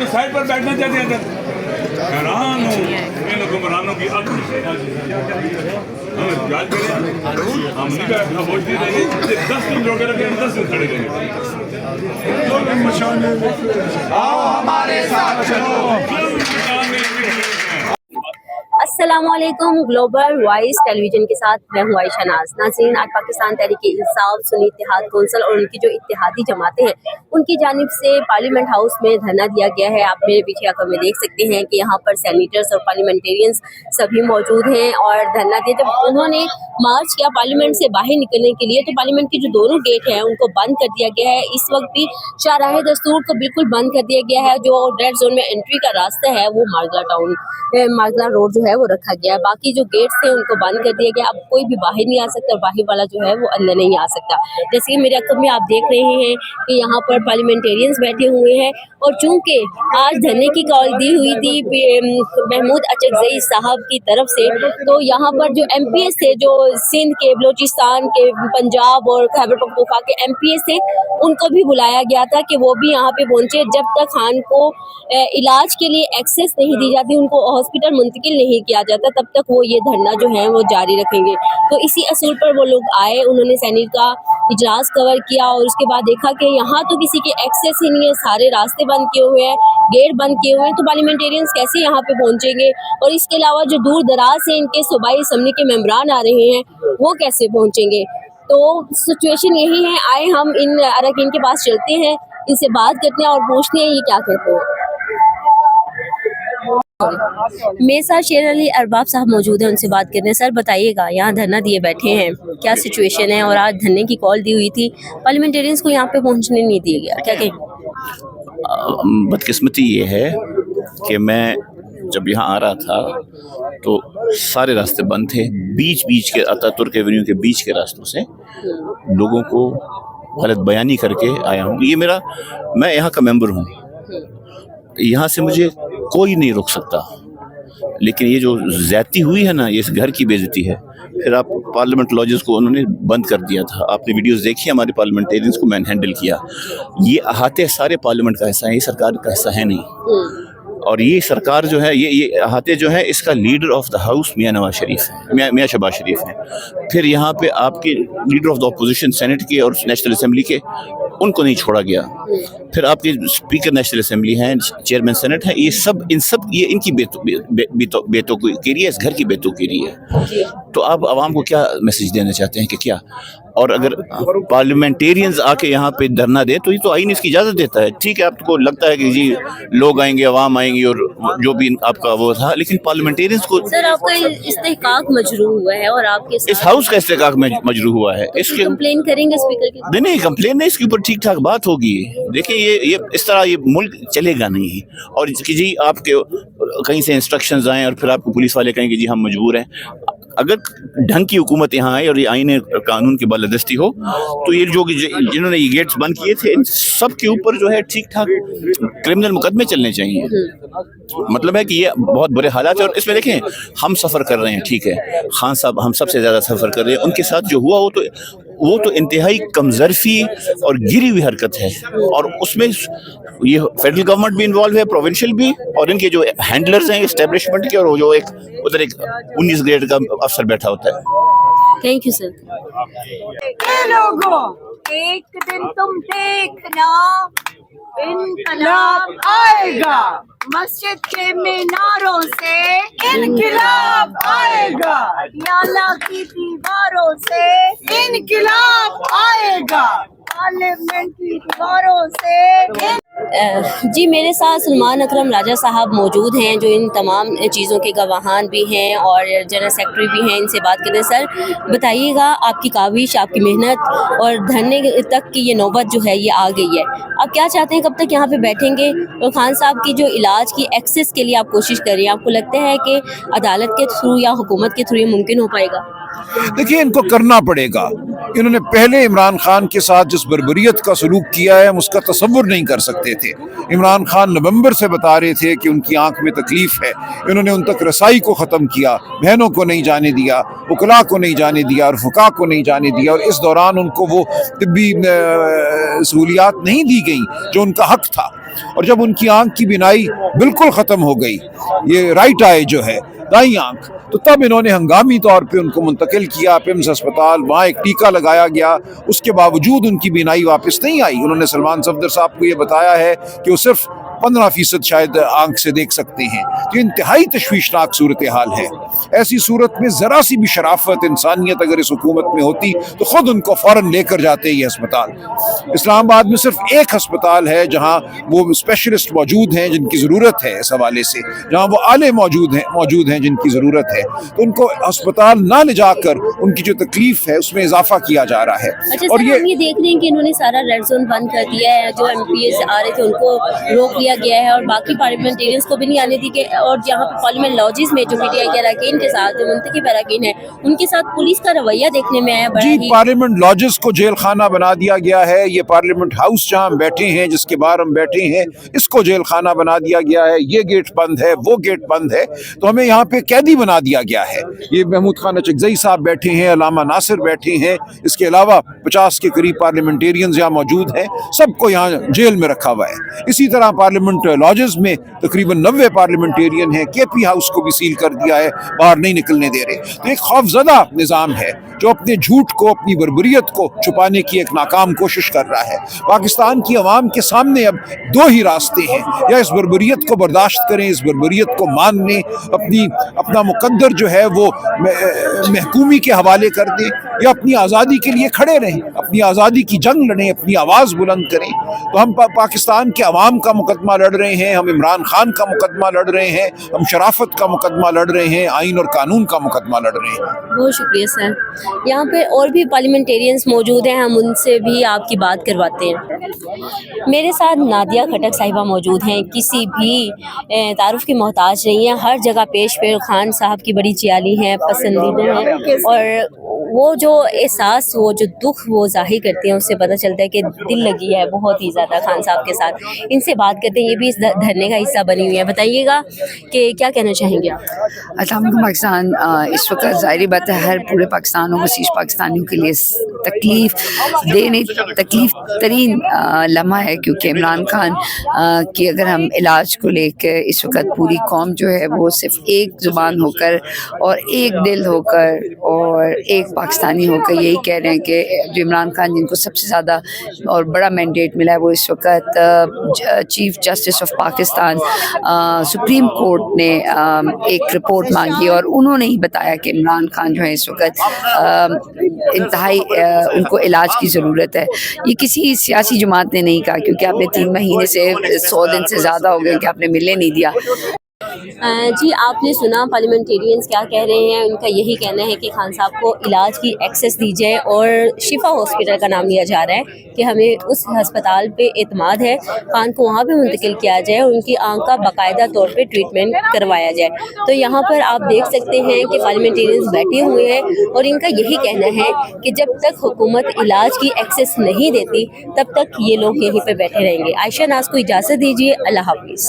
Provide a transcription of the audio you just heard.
तो साइड पर बैठना चाहते हैं सर। हैरान हूँ इन हुक्मरानों की अक्ल से। हम याद करें, हम नहीं बैठना बोलते रहेंगे, 10 दिन रोके रखे, 10 दिन खड़े रहेंगे। आओ हमारे साथ चलो। अस्सलामुअलैकुम। ग्लोबल वॉइस टेलीविजन के साथ मैं हूँ आयशा नाज। नाज़रीन, आज पाकिस्तान तहरीक-ए-इंसाफ, सुन्नी इत्तेहाद कौंसिल और उनकी जो इत्तेहादी जमातें हैं, उनकी जानिब से पार्लियामेंट हाउस में धरना दिया गया है। आप मेरे पीछे आकर में देख सकते हैं कि यहाँ पर सैनिटर्स और पार्लियामेंटेरियंस सभी मौजूद हैं और धरना दिया। जब उन्होंने मार्च किया पार्लियामेंट से बाहर निकलने के लिए, तो पार्लियामेंट के जो दोनों गेट हैं उनको बंद कर दिया गया है। इस वक्त भी शाहराह दस्तूर को बिल्कुल बंद कर दिया गया है। जो रेड जोन में एंट्री का रास्ता है वो मार्गला रोड जो है वो रखा गया है। बाकी जो गेट्स थे उनको बंद कर दिया गया। अब कोई भी बाहर नहीं आ सकता और बाहर वाला जो है वो अंदर नहीं आ सकता। जैसे कि मेरे अकब में आप देख रहे हैं कि यहाँ पर पार्लियामेंटेरियंस बैठे हुए हैं और चूंकि आज धरने की कॉल दी हुई थी महमूद अचकज़ई साहब की तरफ से, तो यहाँ पर जो MPs थे, जो सिंध के, बलोचिस्तान के, पंजाब और खैबर पख्तूनख्वा के MPs थे, उनको भी बुलाया गया था कि वो भी यहाँ पे पहुंचे। जब तक खान को इलाज के लिए एक्सेस नहीं दी जाती, उनको हॉस्पिटल मुंतकिल नहीं किया जाता, तब तक वो ये धरना जो है वो जारी रखेंगे। तो इसी असूल पर वो लोग आए, उन्होंने सैनिक का इजलास कवर किया और उसके बाद देखा कि यहाँ तो किसी के एक्सेस ही नहीं है, सारे रास्ते बंद किए हुए हैं, गेट बंद किए हुए हैं, तो पार्लियामेंटेरियंस कैसे यहाँ पे पहुँचेंगे। और इसके अलावा जो दूर दराज से इनके सूबाई असम्बली के मेंबरान आ रहे हैं वो कैसे पहुँचेंगे। तो सिचुएशन यही है। आए हम इन अरकान के पास चलते हैं, इनसे बात करते हैं और पूछते हैं ये क्या कहते हैं। मेरे साथ शेर अली अरबाब साहब मौजूद हैं, उनसे बात करते हैं। सर बताइएगा, यहाँ धरना दिए बैठे हैं, क्या सिचुएशन है और आज धरने की कॉल दी हुई थी, पार्लियामेंटेरियंस को यहाँ पे पहुँचने नहीं दिया गया, क्या कहें। बदकिस्मती ये है कि मैं जब यहाँ आ रहा था तो सारे रास्ते बंद थे। बीच के अतातुर्क एवेन्यू के बीच के रास्तों से लोगों को गलत बयानी करके आया हूँ। मैं यहाँ का मेंबर हूँ, यहाँ से मुझे कोई नहीं रोक सकता, लेकिन ये जो ज़्यादती हुई है ना, ये इस घर की बेइज्जती है। फिर आप पार्लियामेंट लॉजेस को उन्होंने बंद कर दिया था, आपने वीडियोस देखी, हमारे पार्लियामेंटेरियंस को मैन हैंडल किया। ये अहाते सारे पार्लियामेंट का हिस्सा है, ये सरकार का हिस्सा है नहीं। और ये सरकार जो है, ये अहाते जो है, इसका लीडर ऑफ द हाउस मियां नवाज शरीफ है, मियां शहबाज शरीफ है। फिर यहाँ पे आपके leader of the opposition senate के और नेशनल असम्बली के, उनको नहीं छोड़ा गया। फिर आपके स्पीकर नेशनल असम्बली हैं, चेयरमैन सेनेट है, ये इनकी बेतौकीरी है, इस घर की बेतौकीरी है। तो आप आवाम को क्या मैसेज देना चाहते हैं कि क्या। और अगर पार्लियामेंटेरियंस आके यहाँ पे धरना दे तो ये तो आईन इसकी इजाज़त देता है। ठीक है, आपको लगता है कि जी लोग आएंगे, आवाम आएंगी और जो भी आपका वो था, लेकिन पार्लियामेंटेरियंस को। सर आपका इस्तेहकाक मजरूह हुआ है और आपके इस हाउस का इस्तेहकाक मजरूह हुआ है, इसके कंप्लेन करेंगे स्पीकर की। नहीं, कंप्लेन नहीं, इसके ऊपर ठीक ठाक बात होगी। देखिए ये इस तरह ये मुल्क चलेगा नहीं। और कि जी आपके कहीं से इंस्ट्रक्शंस आएँ और फिर आपको पुलिस वाले कहें कि जी हम मजबूर हैं। अगर ढंग की हुकूमत यहाँ आए और ये आईन कानून की बालादस्ती हो, तो ये जो जिन्होंने ये गेट्स बंद किए थे, इन सब के ऊपर जो है ठीक ठाक क्रिमिनल मुकदमे चलने चाहिए। मतलब है कि ये बहुत बुरे हालात है। और इसमें देखें, हम सफ़र कर रहे हैं, ठीक है, खान साहब हम सबसे ज़्यादा सफ़र कर रहे हैं, उनके साथ जो हुआ वो तो इंतहाई कमजरफी और गिरी हुई हरकत है। और उसमें ये फेडरल गवर्नमेंट भी इन्वॉल्व है, प्रोविंशियल भी, और इनके जो हैंडलर्स हैं एस्टेब्लिशमेंट के, और जो उधर एक 19 ग्रेड का अफसर बैठा होता है। Thank you sir. लोगों, एक दिन तुम देखना, इनकलाब आएगा, मस्जिद के मीनारों से इनकलाब आएगा, याला की दीवारों से इनकलाब आएगा, पार्लियामेंट की दीवारों से। जी, मेरे साथ सलमान अकरम राजा साहब मौजूद हैं, जो इन तमाम चीज़ों के गवाहान भी हैं और जनरल सेक्रेटरी भी हैं। इनसे बात करें। सर बताइएगा, आपकी काविश, आपकी मेहनत और धरने तक की ये नौबत जो है ये आ गई है, आप क्या चाहते हैं, कब तक यहाँ पे बैठेंगे। और खान साहब की जो इलाज की एक्सेस के लिए आप कोशिश कर रहे हैं, आपको लगता है कि अदालत के थ्रू या हुकूमत के थ्रू ये मुमकिन हो पाएगा। देखिए, इनको करना पड़ेगा। इन्होंने पहले इमरान खान के साथ जिस बर्बरियत का सलूक किया है, हम उसका तसव्वुर नहीं कर सकते थे। इमरान खान नवंबर से बता रहे थे कि उनकी आंख में तकलीफ है, इन्होंने उन तक रसाई को ख़त्म किया, बहनों को नहीं जाने दिया, उकला को नहीं जाने दिया और फुका को नहीं जाने दिया, और इस दौरान उनको वो तिब्बी सहूलियात नहीं दी गई जो उनका हक था। और जब उनकी आंख की बिनाई बिल्कुल ख़त्म हो गई, ये राइट आई जो है, दाईं आंख, तो तब इन्होंने हंगामी तौर पे उनको मुंतकिल किया पिम्स अस्पताल, वहाँ एक टीका लगाया गया, उसके बावजूद उनकी बीनाई वापस नहीं आई। उन्होंने सलमान सफदर साहब को ये बताया है कि वो सिर्फ 15% शायद आंख से देख सकते हैं। तो इंतहाई तशवीशनाक सूरत हाल है। ऐसी सूरत में ज़रा सी भी शराफत, इंसानियत अगर इस हुकूमत में होती तो ख़ुद उनको फ़ौरन लेकर जाते ये अस्पताल। इस्लामाबाद में सिर्फ एक अस्पताल है जहाँ वो स्पेशलिस्ट मौजूद हैं जिनकी ज़रूरत है, इस हवाले से जहाँ वो आले मौजूद हैं जिनकी ज़रूरत है, तो उनको अस्पताल ना ले जाकर उनकी जो तकलीफ है उसमें इजाफा किया जा रहा है। अच्छा और सर, हम ये देख रहे हैं कि इन्होंने सारा रेड जोन बंद कर दिया है, जो MPs आ रहे थे उनको रोक लिया गया है और बाकी पार्लियामेंटेरियंस को भी नहीं आने दी कि, और जहाँ पर पार्लियामेंट लॉजेस में जो PTI के अरकान के साथ, जो मुंतखब अरकान है, उनके साथ पुलिस का रवैया देखने में आया बड़ा जी। ही। पार्लियामेंट लॉजेस को जेल खाना बना दिया गया है। ये पार्लियामेंट हाउस जहाँ हम बैठे हैं, जिसके बाहर हम बैठे हैं, इसको जेल खाना बना दिया गया है। ये गेट बंद है, वो गेट बंद है, तो हमें यहाँ पे कैदी बना दिया गया है। ये महमूद खान अचकज़ई साहब बैठे हैं, अलामा नासिर बैठे हैं, इसके अलावा 50 के करीब पार्लियामेंटेरियंस यहाँ मौजूद हैं, सबको यहाँ जेल में रखा हुआ है। इसी तरह पार्लियामेंट लॉजेस में तकरीबन 90 पार्लियामेंटेरियन हैं। KP हाउस को भी सील कर दिया है, बाहर नहीं निकलने दे रहे। तो एक खौफजदा निज़ाम है जो अपने झूठ को, अपनी बर्बरियत को छुपाने की एक नाकाम कोशिश कर रहा है। पाकिस्तान की आवाम के सामने अब दो ही रास्ते हैं, या इस बर्बरियत को बर्दाश्त करें, इस बर्बरियत को मान लें, अपना मुकद्दर जो है वो महकूमी के हवाले कर दें, या अपनी आज़ादी के लिए खड़े रहें, अपनी आज़ादी की जंग लड़ें, अपनी आवाज़ बुलंद करें। तो हम पाकिस्तान के अवाम का मुकदमा लड़ रहे हैं, हम इमरान खान का मुकदमा लड़ रहे हैं, हम शराफत का मुकदमा लड़ रहे हैं, आइन और कानून का मुकदमा लड़ रहे हैं। बहुत शुक्रिया सर। यहाँ पे और भी पार्लियामेंटेरियंस मौजूद हैं, हम उनसे भी आपकी बात करवाते हैं। मेरे साथ नादिया खटक साहिबा मौजूद हैं, किसी भी तारुफ की मोहताज नहीं है, हर जगह पेश खान साहब की बड़ी जियाली हैं, पसंदीदा हैं, और वो जो एहसास, वो जो दुख वो जाहिर करते हैं, उससे पता चलता है कि दिल लगी है बहुत ही ज़्यादा खान साहब के साथ। इनसे बात करते हैं, ये भी इस धरने का हिस्सा बनी हुई है। बताइएगा कि क्या कहना चाहेंगे आप? अस्सलाम वालेकुम। पाकिस्तान इस वक्त ज़ाहिर बात है हर पूरे पाकिस्तान और बसीश पाकिस्तानियों के लिए तकलीफ तरीन लम्हा है, क्योंकि इमरान खान की अगर हम इलाज को लेकर इस वक्त पूरी कौम जो है वो सिर्फ एक ज़ुबान होकर और एक दिल होकर और एक पाकिस्तानी होकर यही कह रहे हैं कि जो इमरान खान जिनको सबसे ज़्यादा और बड़ा मैंडेट मिला है वो इस वक्त chief justice of Pakistan supreme court ने एक रिपोर्ट मांगी और उन्होंने ही बताया कि इमरान खान जो है इस वक्त इंतहाई उनको इलाज की ज़रूरत है। ये किसी सियासी जमात ने नहीं कहा, क्योंकि आपने 3 महीने से 100 दिन से ज़्यादा हो गए कि आपने मिलने नहीं दिया। जी, आपने सुना पार्लियामेंटेरियंस क्या कह रहे हैं। उनका यही कहना है कि खान साहब को इलाज की एक्सेस दी जाए, और शिफा हॉस्पिटल का नाम लिया जा रहा है कि हमें उस हस्पताल पे एतमाद है, खान को वहाँ पे मुंतकिल किया जाए और उनकी आंख का बाकायदा तौर पे ट्रीटमेंट करवाया जाए। तो यहाँ पर आप देख सकते हैं कि पार्लियामेंटेरियंस बैठे हुए हैं और इनका यही कहना है कि जब तक हुकूमत इलाज की एक्सेस नहीं देती तब तक ये लोग यहीं पर बैठे रहेंगे। आयशा नाज को इजाज़त दीजिए, अल्लाह हाफिज़।